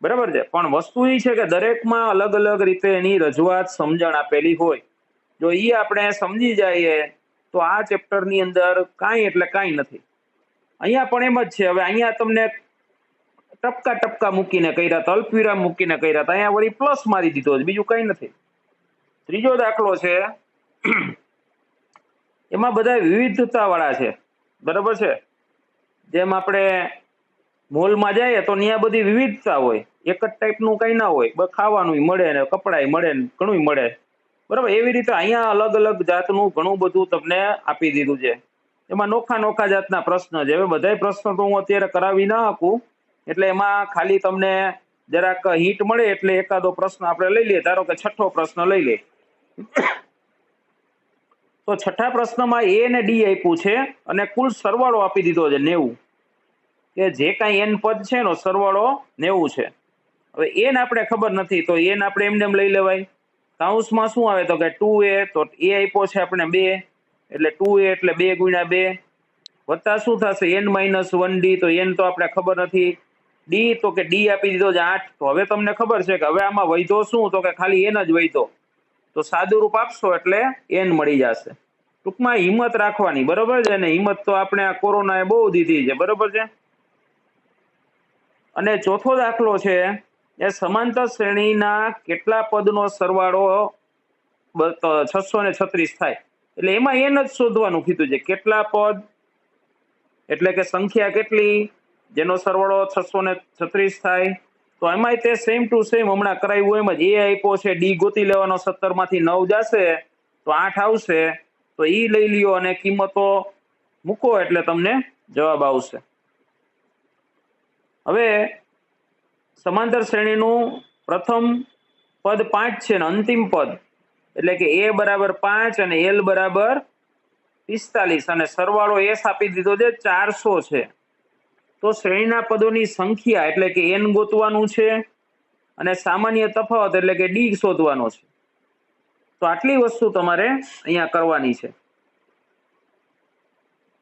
બરાબર છે. પણ વસ્તુ એ છે કે દરેકમાં અલગ અલગ રીતે એની રજૂઆત સમજણ આપેલી હોય. જો એ આપણે સમજી જઈએ તો આ ચેપ્ટરની અંદર કાંઈ એટલે કાંઈ નથી. અહીંયા પણ એમ જ છે. હવે અહીંયા તમને ટપકા મૂકીને કર્યા હતા, અલ્પવિરામ મૂકીને કર્યા હતા, અહીંયા વળી પ્લસ મારી દીધો છે, બીજું કઈ નથી. ત્રીજો દાખલો છે, એમાં બધા વિવિધતા વાળા છે, બરાબર છે. જેમ આપણે મોલમાં જઈએ તો ત્યાં બધી વિવિધતા હોય, એક જ ટાઈપનું કઈ ના હોય, ખાવાનું મળે ને કપડાય મળે ને ઘણું મળે, બરાબર. એવી રીતે અહીંયા અલગ અલગ જાતનું ઘણું બધું તમને આપી દીધું છે. એમાં નોખા જાતના પ્રશ્ન છે. હવે બધા પ્રશ્નો તો હું અત્યારે કરાવી ના શકું, એટલે એમાં ખાલી તમને જરાક હિન્ટ મળે એટલે એકાદો પ્રશ્ન આપણે લઈ લઈએ. ધારો કે 6થો પ્રશ્ન લઈ લઈએ. તો 6થા પ્રશ્નમાં a ને d આપ્યું છે અને કુલ સરવાળો આપી દીધો છે 90, કે જે કાંઈ n પદ છે એનો સરવાળો 90 છે. હવે n આપણે ખબર નથી તો n આપણે એમને લઈ લેવાય. કૌંસમાં શું આવે તો કે 2a, તો a આપ્યો છે આપણે 2 એટલે 2a એટલે 2 × 2 વત્તા શું થશે n-1d, તો n તો આપણે ખબર નથી, d તો કે d આપી દીધો છે 8. તો હવે તમને ખબર છે કે હવે આમાં વૈધો શું, તો કે ખાલી n જ વૈધો, તો સાદુરૂપ આપશો એટલે n મળી જશે. ટૂંકમાં હિંમત રાખવાની, બરોબર છે ને. હિંમત તો આપણે આ કોરોનાએ બહુ દીધી છે, બરોબર છે. અને ચોથો દાખલો છે એ સમાંતર શ્રેણીના કેટલા પદનો સરવાળો 636 થાય, એટલે એમાં n જ શોધવાનું કીધું છે. કેટલા પદ એટલે કે સંખ્યા કેટલી જેનો સરવાળો 636 થાય. તો એમાંય તે સેમ ટુ સેમ હમણાં કરાવ્યું એમ જ. a આપ્યો છે, d ગોતી લેવાનો, 17 માંથી 9 જશે તો 8 આવશે, તો ઈ લઈ લ્યો અને કિંમતો મૂકો એટલે તમને જવાબ આવશે. હવે સમાંતર શ્રેણીનું પ્રથમ પદ 5 છે ને અંતિમ પદ એટલે કે a બરાબર 5 અને l બરાબર 45 અને સરવાળો s આપી દીધો છે 400 છે. તો શ્રેણીના પદોની સંખ્યા એટલે કે n ગોતવાનું છે અને સામાન્ય તફાવત એટલે કે d શોધવાનો છે. તો આટલી વસ્તુ તમારે અહીંયા કરવાની છે.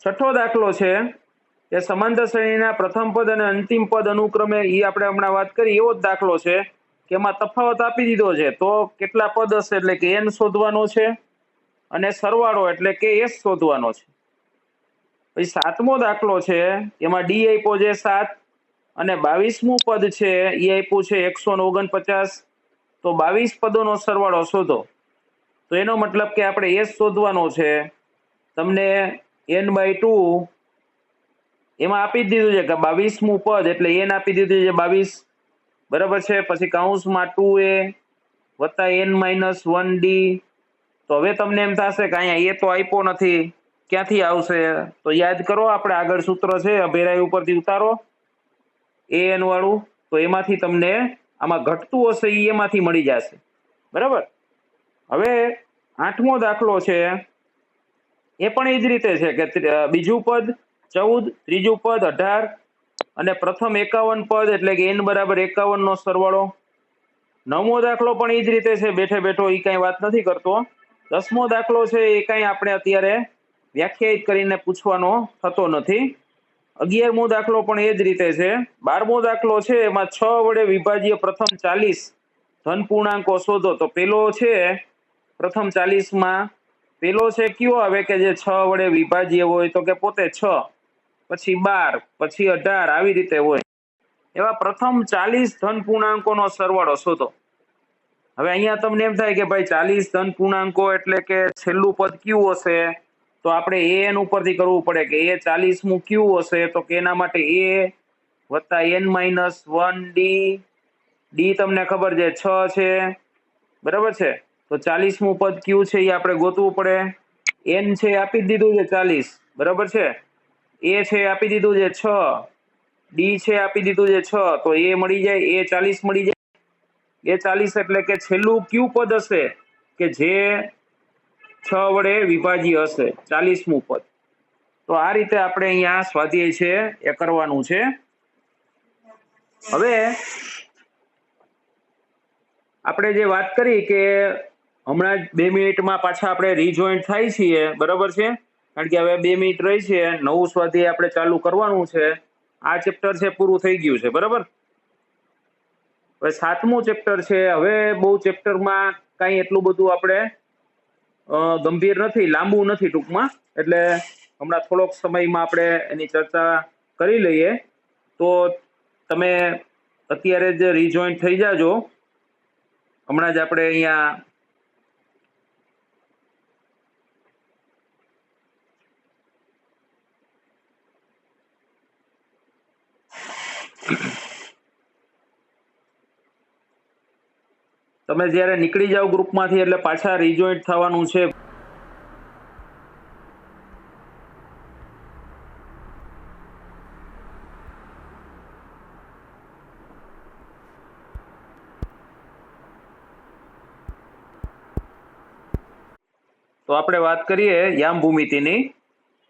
છઠ્ઠો દાખલો છે કે સમાંતર શ્રેણીના પ્રથમ પદ અને અંતિમ પદ અનુક્રમે, એ આપણે હમણાં વાત કરી એવો જ દાખલો છે કે એમાં તફાવત આપી દીધો છે, તો કેટલા પદ હશે એટલે કે n શોધવાનો છે અને સરવાળો એટલે કે s શોધવાનો છે. પછી સાતમો દાખલો છે, એમાં d આપ્યો છે 7 અને 22મું પદ છે એ આપ્યું છે 149, તો 22 પદોનો સરવાળો શોધો. તો એનો મતલબ કે આપણે s શોધવાનો છે. તમને n/2 એમાં આપી દીધું છે કે 22મું પદ એટલે n આપી દીધું છે 22, બરાબર છે. પછી કૌંસમાં 2a વત્તા n-1d. તો હવે તમને એમ થશે કે અહીંયા એ તો આપ્યો નથી, ક્યાંથી આવશે? તો યાદ કરો, આપણે આગળ સૂત્ર છે અભેરાઈ ઉપરથી ઉતારો an વાળું, તો એમાંથી તમને આમાં ઘટતું હશે એમાંથી મળી જશે, બરાબર. હવે 8મો દાખલો છે એ પણ એ જ રીતે છે કે બીજું પદ 14, ત્રીજું પદ 18, અને પ્રથમ 51 પદ એટલે કે n બરાબર 51 નો સરવાળો. 9મો દાખલો પણ એ જ રીતે છે, બેઠે બેઠો એ કઈ વાત નથી કરતો. 10મો દાખલો છે એ કઈ આપણે અત્યારે વ્યાખ્યાયિત કરીને પૂછવાનો થતો નથી. 11મો દાખલો પણ એ જ રીતે છે. 12મો દાખલો છે એમાં 6 વડે વિભાજ્ય પ્રથમ 40 ધન પૂર્ણાંકો શોધો. તો પેલો છે પ્રથમ 40 માં પેલો છે કયો આવે કે જે 6 વડે વિભાજ્ય હોય? તો કે પોતે 6, પછી 12, પછી 18 આવી રીતે હોય. એવા પ્રથમ 40 ધન પૂર્ણાંકોનો સરવાળો શોધો. હવે અહીંયા તમને એમ થાય કે ભાઈ 40 ધન પૂર્ણાંકો એટલે કે છેલ્લું પદ કયું હશે? તો આપણે an ઉપરથી કરવું પડે કે એ 40મું કયું હશે? તો કે એના માટે a વત્તા n-1 d તમને ખબર છે 6 છે, બરાબર છે. તો 40મું પદ કયું છે એ આપણે ગોતવું પડે. n છે આપી દીધું છે 40, બરાબર છે. a છે આપી દીધું છે 6, d છે આપી દીધું છે 6, તો a મળી જાય, a 40 મળી જાય. એ 40 એટલે કે છેલ્લું કયું પદ હશે કે જે 6 વડે વિભાજ્ય હશે? 40મું પદ. તો આ રીતે આપણે અહીંયા સ્વાધ્યાય છે એ કરવાનું છે. હવે આપણે જે વાત કરી કે હમણાં જ 2 મિનિટમાં પાછા આપણે રીજોઈન્ટ થાય છીએ, બરાબર છે, કારણ કે હવે 2 મિનિટ રહી છે, નવું સ્વાધ્યાય આપણે ચાલુ કરવાનું છે. આ ચેપ્ટર છે પૂરું થઈ ગયું છે, બરાબર. હવે 7મું ચેપ્ટર છે. હવે બહુ ચેપ્ટરમાં કાંઈ એટલું બધું આપણે ગંભીર નથી, લાંબુ નથી ટૂંકમાં, એટલે હમણાં થોડોક સમયમાં આપણે એની ચર્ચા કરી લઈએ. તો તમે અત્યારે જ રીજોઈન્ટ થઈ જાજો. હમણાં જ આપણે અહીંયા તમે જ્યારે નીકળી જાઓ ગ્રુપમાંથી એટલે પાછા રીજોઈન્ટ થવાનું છે. તો આપણે વાત કરીએ યામ ભૂમિતિની.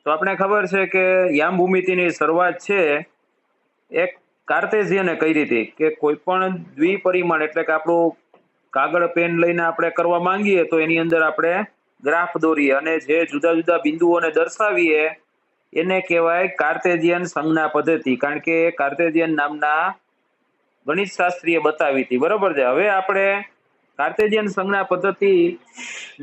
તો આપણે ખબર છે કે યામ ભૂમિતિની શરૂઆત છે એક કાર્ટેશિયને કરી હતી કે કોઈ પણ દ્વિપરિમાણ એટલે કે આપણું કાગળ પેન લઈને આપણે કરવા માંગીએ તો એની અંદર આપણે ગ્રાફ દોરીએ અને જે જુદા જુદા બિંદુઓને દર્શાવીએ એને કહેવાય કાર્ટેશિયન સંજ્ઞા પદ્ધતિ, કારણ કે કાર્ટેશિયન નામના ગણિત શાસ્ત્રીએ બતાવી હતી, બરાબર છે. હવે આપણે કાર્ટેશિયન સંજ્ઞા પદ્ધતિ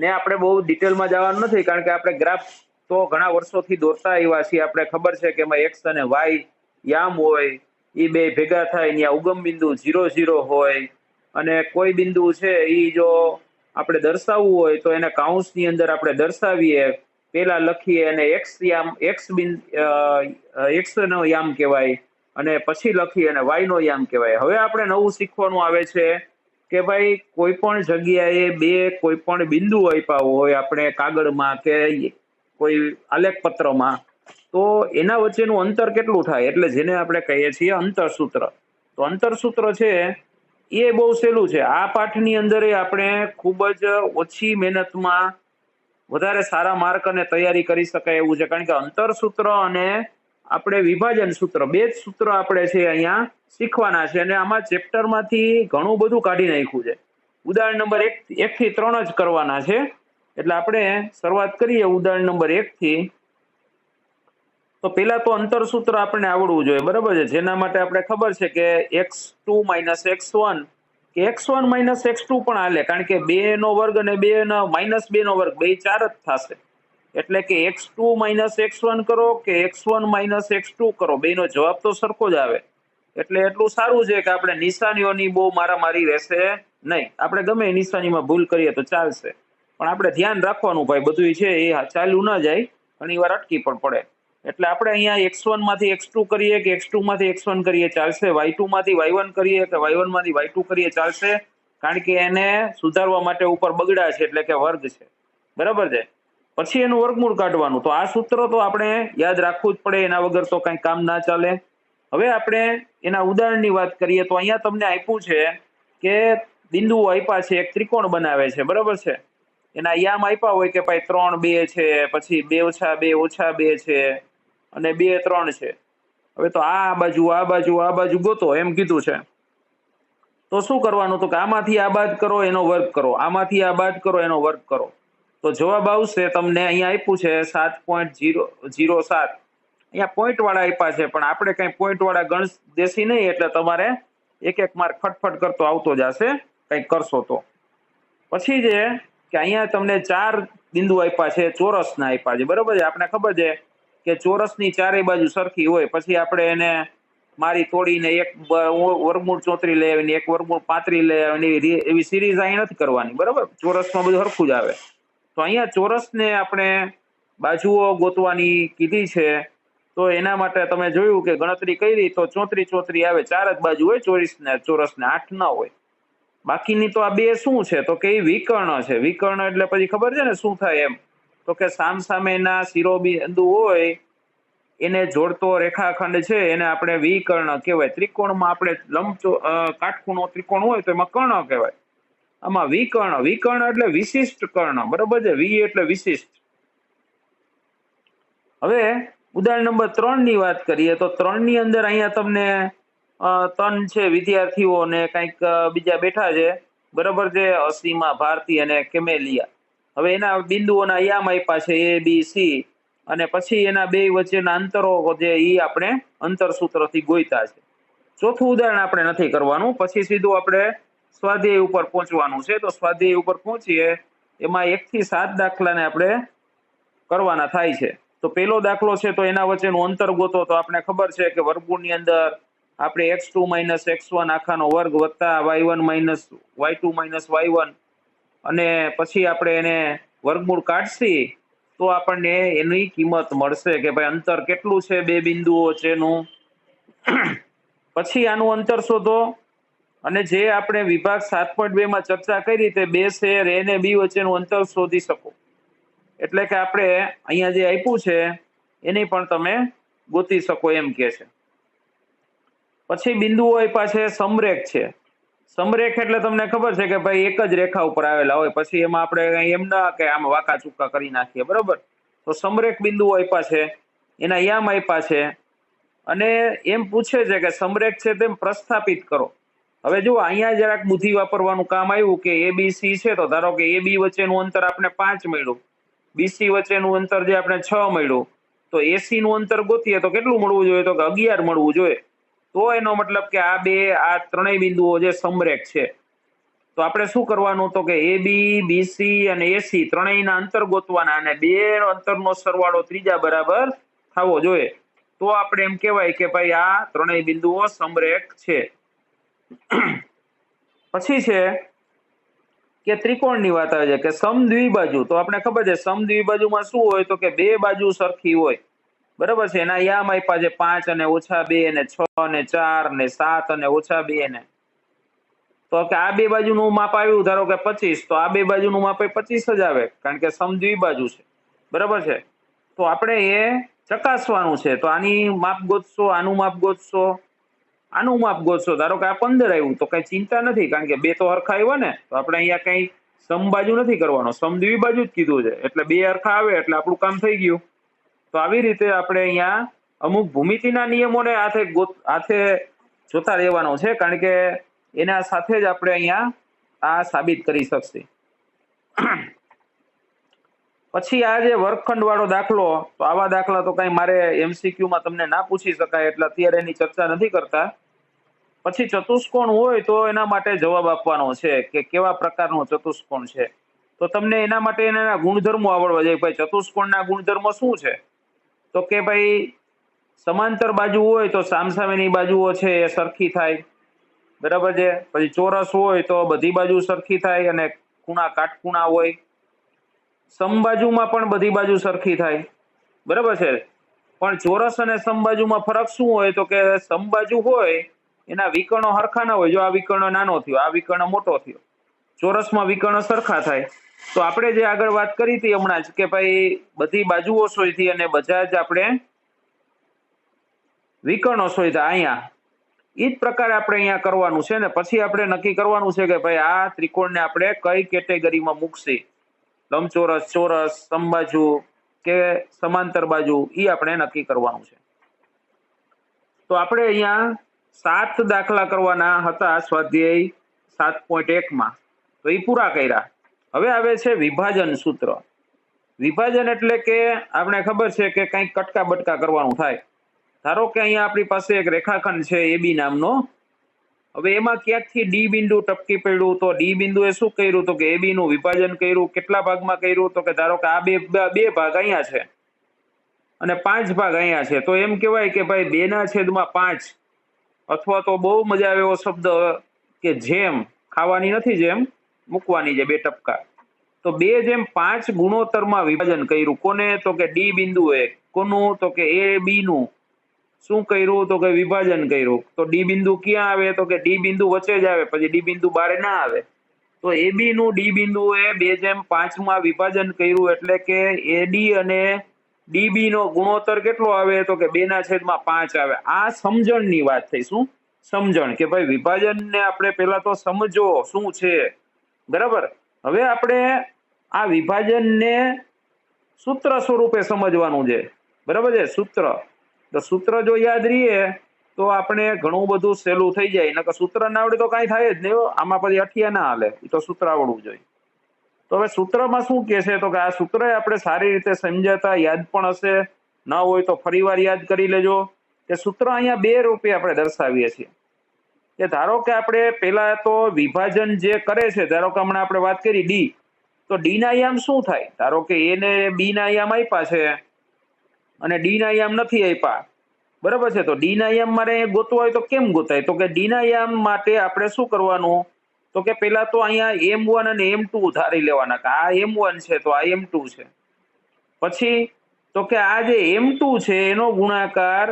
ને આપણે બહુ ડિટેલમાં જવાનું નથી, કારણ કે આપણે ગ્રાફ તો ઘણા વર્ષોથી દોરતા આવ્યા છીએ. આપણે ખબર છે કે એમાં એક્સ અને વાય યામ હોય, એ બે ભેગા થાય ત્યાં ઉગમ બિંદુ 0,0 હોય, અને કોઈ બિંદુ છે એ જો આપણે દર્શાવવું હોય તો એને કૌંસની અંદર આપણે દર્શાવીએ, પેલા લખીએ અને એક્સ યામ એક્સ નો યામ કહેવાય, અને પછી લખીએ અને વાય નો યામ કહેવાય. હવે આપણે નવું શીખવાનું આવે છે કે ભાઈ કોઈ પણ જગ્યાએ બે કોઈ પણ બિંદુ આપ્યા હોય આપણે કાગળમાં કે કોઈ આલેખ પત્રમાં, તો એના વચ્ચેનું અંતર કેટલું થાય, એટલે જેને આપણે કહીએ છીએ અંતરસૂત્ર. તો અંતરસૂત્ર છે એ બહુ સહેલું છે. આ પાઠની અંદર આપણે ખૂબ જ ઓછી મહેનતમાં વધારે સારા માર્ક અને તૈયારી કરી શકાય એવું છે, કારણ કે અંતરસૂત્ર અને આપણે વિભાજન સૂત્ર બે જ સૂત્ર આપણે છે અહીંયા શીખવાના છે, અને આમાં ચેપ્ટરમાંથી ઘણું બધું કાઢી નાખ્યું છે. ઉદાહરણ નંબર 1 થી 3 જ કરવાના છે, એટલે આપણે શરૂઆત કરીએ ઉદાહરણ નંબર 1 થી. તો પેલા તો અંતરસૂત્ર આપણને આવડવું જોઈએ, બરાબર છે, જેના માટે આપણે ખબર છે કે x2 - x1 કે x1 - x2 પણ હાલે, કારણ કે 2 નો વર્ગ અને -2 નો વર્ગ બે 4 જ થશે. એટલે કે x2 - x1 કરો કે x1 - x2 કરો, બેનો જવાબ તો સરખો જ આવે. એટલે એટલું સારું છે કે આપણે નિશાનીઓની બહુ મારામારી રહેશે નહીં. આપણે ગમે નિશાનીમાં ભૂલ કરીએ તો ચાલશે, પણ આપણે ધ્યાન રાખવાનું ભાઈ, બધું છે એ ચાલ્યું ના જાય, ઘણી વાર અટકી પણ પડે. એટલે આપણે અહીંયા x1 માંથી x2 કરીએ કે x2 માંથી x1 કરીએ ચાલશે, y2 માંથી y1 કરીએ કે y1 માંથી y2 કરીએ ચાલશે, કારણ કે એને સુધારવા માટે ઉપર બગડા છે એટલે કે વર્ગ છે, બરાબર છે. પછી એનું વર્ગમૂળ કાઢવાનું. તો આ સૂત્ર તો આપણે યાદ રાખવું જ પડે, એના વગર તો કઈ કામ ના ચાલે. હવે આપણે એના ઉદાહરણની વાત કરીએ તો અહીંયા તમને આપ્યું છે કે બિંદુઓ આપ્યા છે, એક ત્રિકોણ બનાવે છે, બરાબર છે. એના યામ આપ્યા હોય કે ભાઈ 3, 2 છે, પછી 2 - 2 - 2 છે, અને 2, 3 છે. હવે તો આ બાજુ ગોતો એમ કીધું છે, તો શું કરવાનું? તો કે આમાંથી આ બાદ કરો એનો વર્ગ કરો, આમાંથી આ બાદ કરો એનો વર્ગ કરો. તો જવાબ આવશે તમને અહીંયા આપ્યું છે 7.007. અહીંયા પોઈન્ટ વાળા આપ્યા છે, પણ આપણે કઈ પોઈન્ટ વાળા ગણ દેશી નહીં, એટલે તમારે એક માર્ક ફટફટ કરતો આવતો જશે કઈક કરશો તો. પછી છે કે અહીંયા તમને 4 બિંદુ આપ્યા છે, ચોરસના આપ્યા છે, બરોબર છે. આપણે ખબર છે કે ચોરસની ચારેય બાજુ સરખી હોય, પછી આપણે એને મારી તોડીને એક વર્ગમૂળ 34 લઈ આવીને એક વર્ગમૂળ 35 લઈ આવીને એવી સિરીઝ અહીં નથી કરવાની, બરોબર. ચોરસમાં બધું સરખું જ આવે. તો અહીંયા ચોરસને આપણે બાજુઓ ગોતવાની કીધી છે, તો એના માટે તમે જોયું કે ગણતરી કરી તો 34 આવે, 4 જ બાજુ હોય ચોરસને 8 ના હોય. બાકીની તો આ બે શું છે? તો કે વિકર્ણ છે. વિકર્ણ એટલે પછી ખબર છે ને શું થાય એમ? તો કે સામસામેના શિરોબિંદુ હોય એને જોડતો રેખાખંડ છે એને આપણે વિકર્ણ કહેવાય. ત્રિકોણમાં આપણે કાટખૂણો ત્રિકોણ હોય તો એમાં કર્ણ કહેવાય. આમાં વિકર્ણ એટલે વિશિષ્ટ કર્ણ, બરોબર છે. વી એટલે વિશિષ્ટ. હવે ઉદાહરણ નંબર 3 ની વાત કરીએ તો 3 ની અંદર અહીંયા તમને ત્રણ છે વિદ્યાર્થીઓ ને કંઈક બીજા બેઠા છે, બરોબર છે. અસીમા, ભારતી અને કેમેલિયા. હવે એના બિંદુઓના યામ આપ્યા છે A, B, C, અને પછી એના બે વચ્ચેના અંતરો જે આપણે અંતર સૂત્રથી ગોઈતા છે. ચોથું ઉદાહરણ આપણે નથી કરવાનું, પછી સીધું આપણે સ્વાધ્યાય ઉપર પહોંચવાનું છે. તો સ્વાધ્યાય ઉપર પહોંચીએ એમાં 1 થી 7 દાખલાને આપણે કરવાના થાય છે. તો પહેલો દાખલો છે તો એના વચ્ચેનું અંતર ગોતો. તો આપણે ખબર છે કે વર્ગમૂળની અંદર આપણે x2 - x1 આખાનો વર્ગ વત્તા y1 - y2 - y1, અને પછી આપણે એને વર્ગમૂળ કાઢશી તો આપણને એની કિંમત મળશે કે ભાઈ અંતર કેટલું છે બે બિંદુઓ વચ્ચેનું. પછી આનું અંતર શોધો, અને જે આપણે વિભાગ 7.2 માં ચર્ચા કરી તે બે શેર A અને B વચ્ચેનું અંતર શોધી શકો. એટલે કે આપણે અહીંયા જે આપ્યું છે એની પણ તમે ગોતી શકો એમ કે છે. પછી બિંદુઓ આપ્યા છે સમરેખ છે. સમરેખ એટલે તમને ખબર છે કે ભાઈ એક જ રેખા ઉપર આવેલા હોય, પછી એમાં આપણે એમ ના કે આમ વાંકા ચૂકા કરી નાખીએ, બરોબર. તો સમરેખ બિંદુઓ આપ્યા છે, એના યામ આપ્યા છે, અને એમ પૂછે છે કે સમરેખ છે તેમ પ્રસ્થાપિત કરો. હવે જો અહીંયા જરાક બુદ્ધિ વાપરવાનું કામ આવ્યું કે ABC છે, તો ધારો કે AB વચ્ચેનું અંતર આપણે 5 મળ્યું, BC વચ્ચેનું અંતર જે આપણે 6 મળ્યું, તો AC નું અંતર ગોતીએ તો કેટલું મળવું જોઈએ? તો કે 11 મળવું જોઈએ. તો એનો મતલબ કે આ ત્રણેય બિંદુઓ જે સમરેખ છે. તો આપણે શું કરવાનું? તો કે AB, BC અને AC ત્રણેયના અંતર ગોતવાના, અને બે અંતરનો સરવાળો ત્રીજા બરાબર થવો જોઈએ. તો આપણે એમ કહેવાય કે ભાઈ આ ત્રણેય બિંદુઓ સમરેખ છે. પછી છે કે ત્રિકોણની વાત આવે છે કે સમદ્વિબાજુ. તો આપણે ખબર છે સમદ્વિબાજુમાં શું હોય? તો કે બે બાજુ સરખી હોય, બરાબર છે. એના યામ આપ્યા છે 5 અને -2 અને 6 અને 4 અને 7 અને -2 ને. તો કે આ બે બાજુનું માપ આવ્યું ધારો કે 25, તો આ બે બાજુનું માપ 25 જ આવે, કારણ કે સમદ્વિબાજુ છે, બરાબર છે. તો આપણે એ ચકાસવાનું છે. તો આની માપ ગોતશો, આનું માપ ગોતશો, આનું માપ ગોતશો. ધારો કે આ 15 આવ્યું તો કઈ ચિંતા નથી, કારણ કે બે તો હરખા આવ્યા ને. તો આપણે અહીંયા કઈ સમબાજુ નથી કરવાનો, સમદ્વિબાજુ જ કીધું છે, એટલે બે હરખા આવે એટલે આપણું કામ થઈ ગયું. તો આવી રીતે આપણે અહીંયા અમુક ભૂમિતિના નિયમોને હાથે જોતા રહેવાનો છે, કારણ કે એના સાથે જ આપણે અહીંયા આ સાબિત કરી શકશે. પછી આ જે વર્ગખંડ વાળો દાખલો, તો આવા દાખલા તો કઈ મારે MCQ માં તમને ના પૂછી શકાય, એટલે અત્યારે એની ચર્ચા નથી કરતા. પછી ચતુષ્કોણ હોય તો એના માટે જવાબ આપવાનો છે કે કેવા પ્રકારનો ચતુષ્કોણ છે. તો તમને એના માટે એના ગુણધર્મો આવડવા જોઈએ. ભાઈ ચતુષ્કોણના ગુણધર્મો શું છે? તો કે ભાઈ સમાંતર બાજુ હોય તો સામસામેની બાજુઓ છે એ સરખી થાય, બરાબર છે. પછી ચોરસ હોય તો બધી બાજુ સરખી થાય, અને ખૂણા કાટખૂણા હોય. સમબાજુમાં પણ બધી બાજુ સરખી થાય, બરાબર છે. પણ ચોરસ અને સમબાજુમાં ફરક શું હોય? તો કે સમબાજુ હોય એના વિકર્ણો હરખા ના હોય. જો આ વિકર્ણ નાનો થયો, આ વિકર્ણ મોટો થયો. ચોરસમાં વિકર્ણ સરખા થાય. તો આપણે જે આગળ વાત કરી હતી હમણાં જ કે ભાઈ બધી બાજુઓ શોધી અને બધા જ આપણે વિકર્ણો શોધ્યા અહીંયા, એ જ પ્રકારે આપણે અહીંયા કરવાનું છે. ને પછી આપણે નક્કી કરવાનું છે કે ભાઈ આ ત્રિકોણને આપણે કઈ કેટેગરીમાં મૂકશી, લંબચોરસ, ચોરસ, સમબાજુ કે સમાંતર બાજુ, એ આપણે નક્કી કરવાનું છે. તો આપણે અહીંયા 7 દાખલા કરવાના હતા સ્વાધ્યાય 7.1 માં, તો એ પૂરા કર્યા. હવે આવે છે વિભાજન સૂત્ર. વિભાજન એટલે કે આપણે ખબર છે કે કંઈક કટકા બટકા કરવાનું થાય. ધારો કે અહીંયા આપણી પાસે એક રેખાખંડ છે AB નામનો. હવે એમાં ક્યાંકથી ડી બિંદુ ટપકી પડ્યું, તો ડી બિંદુએ શું કર્યું, તો કે AB નું વિભાજન કર્યું. કેટલા ભાગમાં કર્યું, તો કે ધારો કે આ બે ભાગ અહીંયા છે અને 5 ભાગ અહીંયા છે, તો એમ કહેવાય કે ભાઈ 2/5, અથવા તો બહુ મજા આવે એવો શબ્દ કે જેમ, ખાવાની નથી જેમ, મૂકવાની છે 2 ટપકા, તો 2/5 ગુણોત્તરમાં વિભાજન કર્યું. કોને, તો કે ડી બિંદુએ. કોનું, તો કે AB નું શું કર્યું, તો કે વિભાજન કર્યું. તો ડી બિંદુ ક્યાં આવે, તો કે ડી બિંદુ વચ્ચે જ આવે, પછી ડી બિંદુ બારે ના આવે. તો AB નું ડી બિંદુએ 2/5 માં વિભાજન કર્યું, એટલે કે AD અને DB નો ગુણોત્તર કેટલો આવે, તો કે 2/5 આવે. આ સમજણની વાત થઈ. શું સમજણ, કે ભાઈ વિભાજનને આપણે પેલા તો સમજો શું છે, બરાબર. હવે આપણે આ વિભાજનને સૂત્ર સ્વરૂપે સમજવાનું છે, બરાબર છે. તો સૂત્ર જો યાદ રહીએ તો આપણે ઘણું બધું સહેલું થઈ જાય. નકર સૂત્ર ના આવડે તો કાંઈ થાય જ નહીં. આમાં પછી અઠિયા ના હાલે, એ તો સૂત્ર આવડવું જોઈએ. તો હવે સૂત્રમાં શું કે છે, તો કે આ સૂત્ર આપણે સારી રીતે સમજાતા યાદ પણ હશે, ન હોય તો ફરીવાર યાદ કરી લેજો. કે સૂત્ર અહીંયા 2 રૂપે આપણે દર્શાવીએ છીએ. કે ધારો કે આપણે પેલા તો વિભાજન જે કરે છે, ધારો કે હમણાં આપણે વાત કરી ડી, તો ડી ના આયામ શું થાય, ધારો કે એ ને બી ના આયામ આપ્યા છે અને ડી ના આયામ નથી આપ્યા, બરાબર છે. તો ડી ના આયામ મારે ગોતવા હોય તો કેમ ગોતાય, તો કે ડી ના આયામ માટે આપણે શું કરવાનું, તો કે પેલા તો અહીંયા M1 અને M2 ધારી લેવાના, કે આ M1 છે તો આ M2 છે. પછી તો કે આ જે M2 છે એનો ગુણાકાર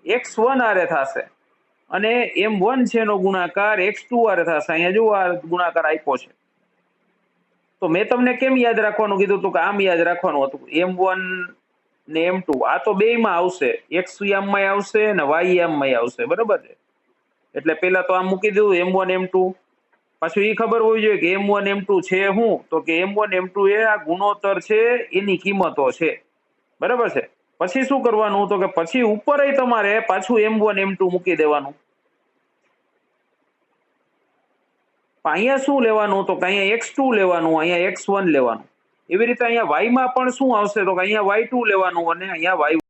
X1 આરે થશે અને M1 છે એનો ગુણાકાર X2 આરે થશે. અહીંયા જો આ ગુણાકાર આપ્યો છે, તો મેં તમને કેમ યાદ રાખવાનું કીધું હતું, કે આમ યાદ રાખવાનું હતું. M1 ને M2 આ તો બેયમાં આવશે, X યામમાં આવશે અને Y યામમાં આવશે, બરાબર છે. એટલે પેલા તો આમ મૂકી દીધું M1 M2. પાછું એ ખબર હોવી જોઈએ કે M1 M2 છે શું, તો કે M1 M2 એ આ ગુણોત્તર છે, એની કિંમતો છે, બરાબર છે. પછી શું કરવાનું, તો કે પછી ઉપર તમારે પાછું M1 M2 મૂકી દેવાનું. અહીંયા શું લેવાનું, તો કે અહીંયા X2 લેવાનું, અહીંયા X1 લેવાનું. એવી રીતે અહીંયા Y માં પણ શું આવશે, તો કે અહીંયા Y2 લેવાનું અને અહીંયા Y1